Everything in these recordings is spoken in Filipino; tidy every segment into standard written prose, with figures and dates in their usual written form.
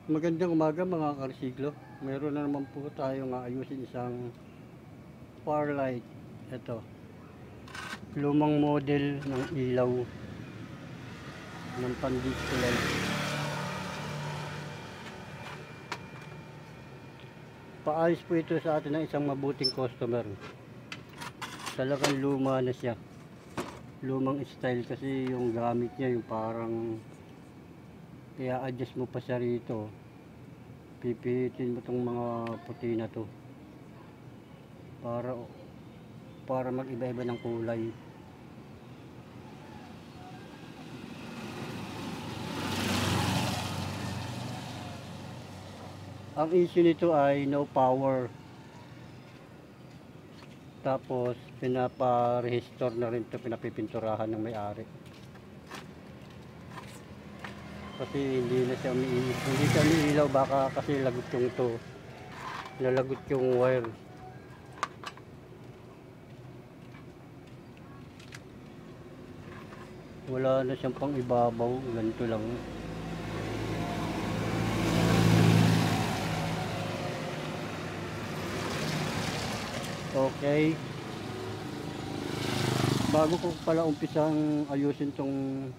Magandang umaga mga karsiklo. Meron na naman po tayong ayusin isang far light. Ito, lumang model ng ilaw ng pan-disco light. Paayos po ito sa atin ng isang mabuting customer. Talagang luma na siya. Lumang style kasi yung gamit niya, yung parang i-adjust mo pa siya rito. Pipihitin mo tong mga puti na to para mag-iba-iba ng kulay. Ang issue nito ay no power. Tapos pinapa-restore na rin ito, pinapipinturahan ng may-ari. Kasi hindi siya umiilaw, baka kasi lagot yung to. Nalagot yung wire. Wala na siyang pang ibabaw, ganito lang. Okay. Bago ko pala umpisang ayusin tong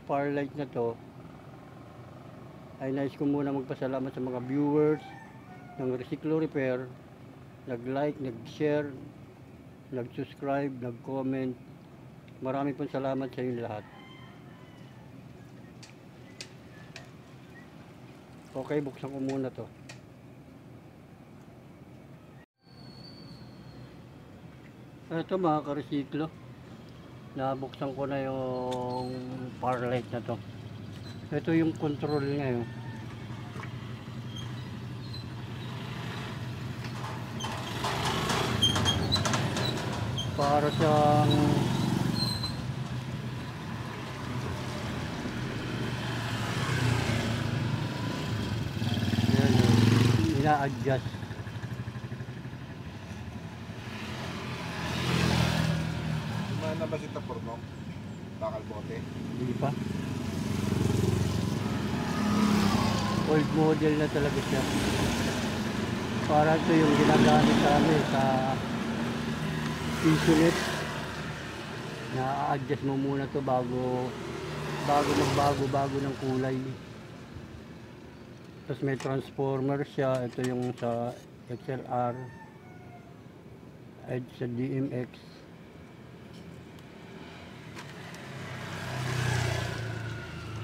far light na to, ay nais ko muna magpasalamat sa mga viewers ng Resiklo Repair. Nag-like, nag-share, nag-subscribe, nag-comment. Marami pong salamat sa inyo lahat. Okay, buksan ko muna to. Ito mga karesiklo, nabuksan ko na yung far light na to. Ito yung control niya yun. Para siyang yan, ina-adjust. Na ba si Tapurnong? Bakal bote? Hindi pa. Old model na talaga siya. Para ito yung ginagamit sa amin sa Insulet. Na-adjust mo muna to bago magbago ng kulay. Tapos may transformer siya. Ito yung sa XLR at sa DMX.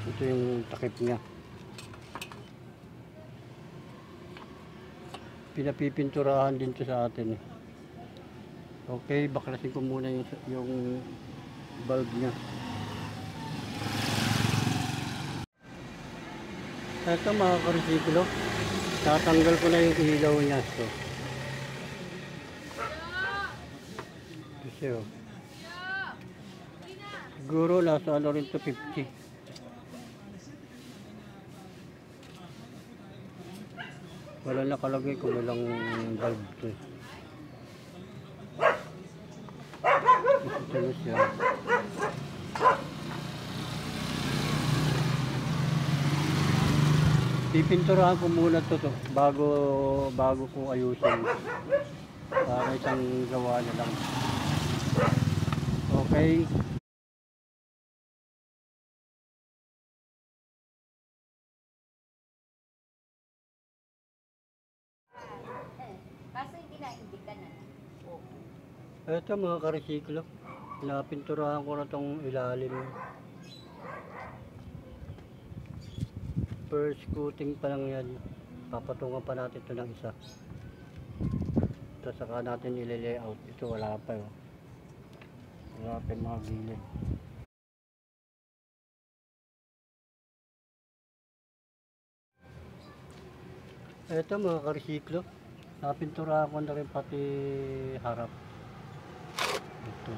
Ito yung takip niya. Pinapipinturahan din to sa atin. Okay, baklasin ko muna yung bulb niya. Ito mga karesiklo, tatanggal ko na yung ilaw niya. So, kasi siguro nasa ano rin to, 50. Wala nakalagay kung ilang bulb to. Ito na siya. Pipinturahan ko muna to bago ko ayusin. Para isang gawa na lang. Okay. Kaso hindi na-indica na. Ito mga karesiklo, napinturahan ko na tong ilalim. First coating pa lang yan. Papatungan pa natin ito ng isa. Ito saka natin i-layout. Ito wala pa yun. Wala pa yung mga gilid. Ito mga karesiklo, napinturahan ko na rin pati harap. Ito.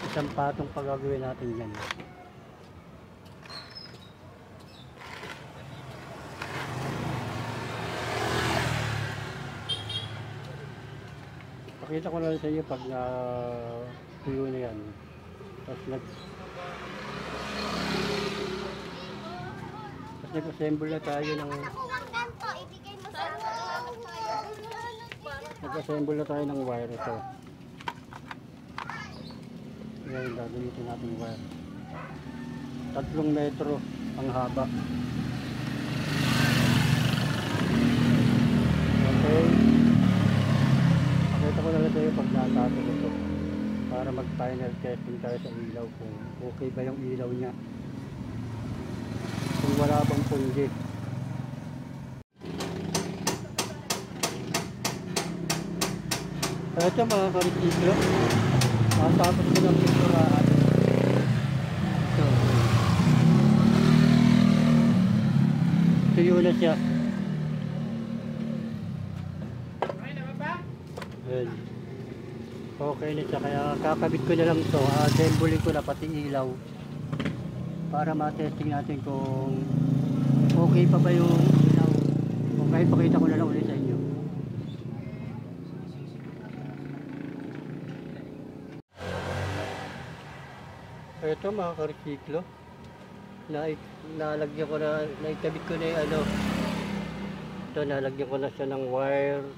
Isang patong pagagawin natin yan. Pakita ko na rin sa iyo pag na tuyo na yan. Tapos nag-assemble na tayo ng wire ito. Ngayon gagamitin natin yung wire. 3 metro ang haba. Okay. Pakita ko na lang tayo pag natapos ito para mag final testing tayo sa ilaw kung okay ba yung ilaw niya, kung wala bang punji. Ito mga karitsiklo, natapos ko ng pinturahan. Ito. Tuyo na siya. Ayan. Okay na siya, kaya kakabit ko na lang ito, assemble ko na pati ilaw para matesting natin kung okay pa ba yung ilaw. Okay, pakita ko na lang ulit sa inyo. Ito mga karitsiklo, nalagyan ko na, naikabit ko na yung ano, ito nalagyan ko na siya ng wire.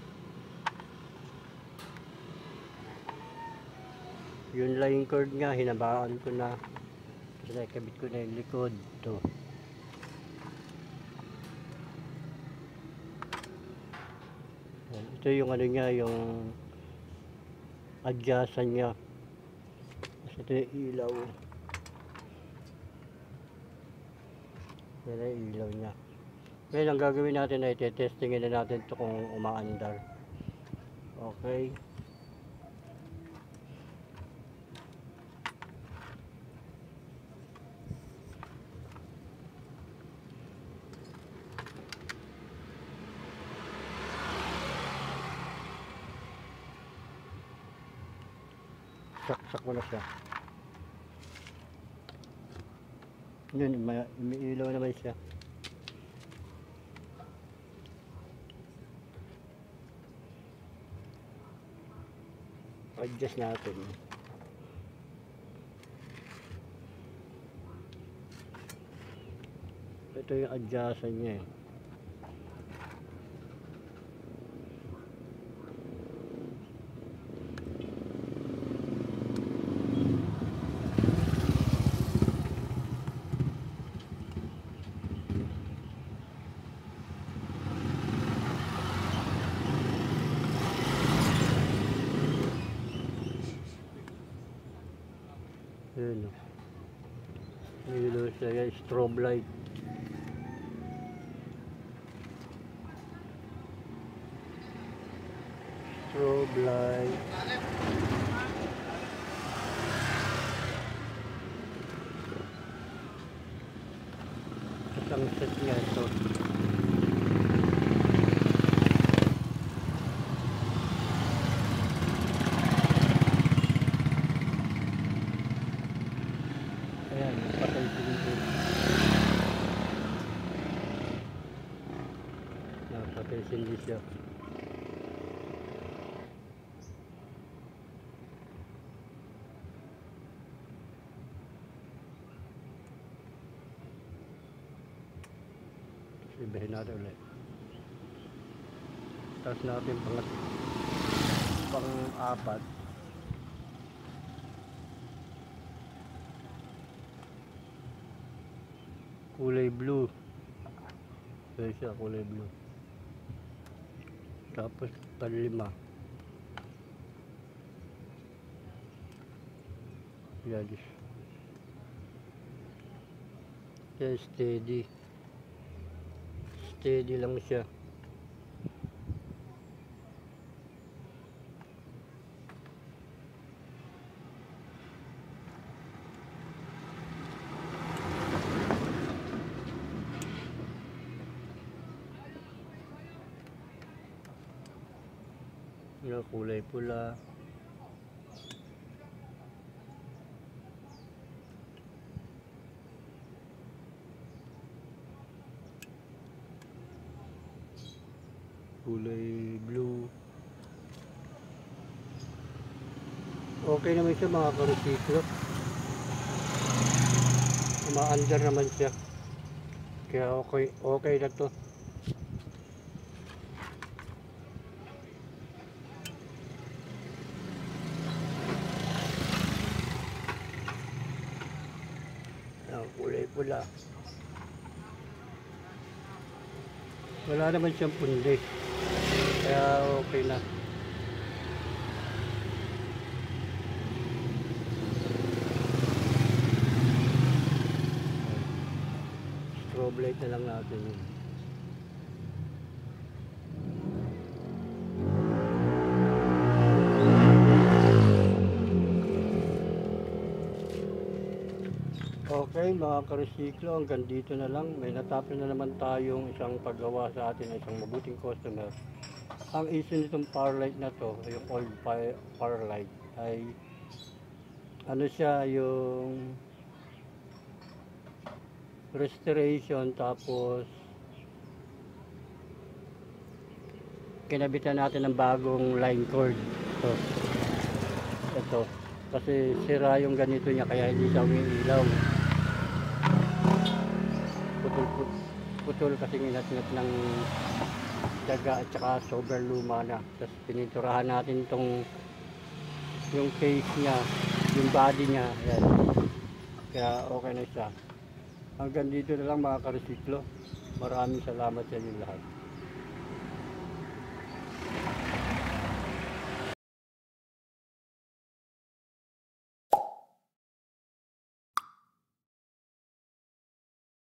Yung line cord nga, hinabaan ko na. Kasi nakikabit ko na yung likod. Ito. Ito yung ano niya, yung adjustan niya. Kasi ito yung ilaw. Yan yung ilaw niya. Ngayon ang gagawin natin ay testingin na natin ito kung umaandar. Okay. Saksak mo na siya. Yun, may ilaw naman siya. Adjust natin. Ito yung adjustan niya eh. Yun o. Yun siya, strobe light. Strobe light. Isang set nga ito. Ayan, patay sindi. Patay sindi siya. Ibahin natin ulit. Tapos natin pang-apat. Kulay blue. Ito siya, kulay blue. Tapos panlima. Yan. Yan, steady. Steady lang siya. Yung kulay pula. Kulay blue. Okay naman siya mga karusiklo. Umaandar naman siya. Kaya okay na to. Kulay pula. Wala naman siyang pundi. Kaya okay na. Strobe light na lang natin yun. Okay mga karesiklo, hanggang dito na lang. May natapos na naman tayong isang paggawa sa atin ng isang mabuting customer. Ang issue nitong power light na to, yung old power light, ay ano siya, yung restoration, tapos kinabitan natin ng bagong line cord. Ito. Kasi sira yung ganito niya, kaya hindi siya umiilaw. Putol kasi nginat-ngat ng daga at saka sobrang luma na. Tapos pininturahan natin yung case niya, yung body niya. Ayan. Kaya okay na siya. Hanggang dito na lang mga karesiklo. Maraming salamat sa inyo lahat.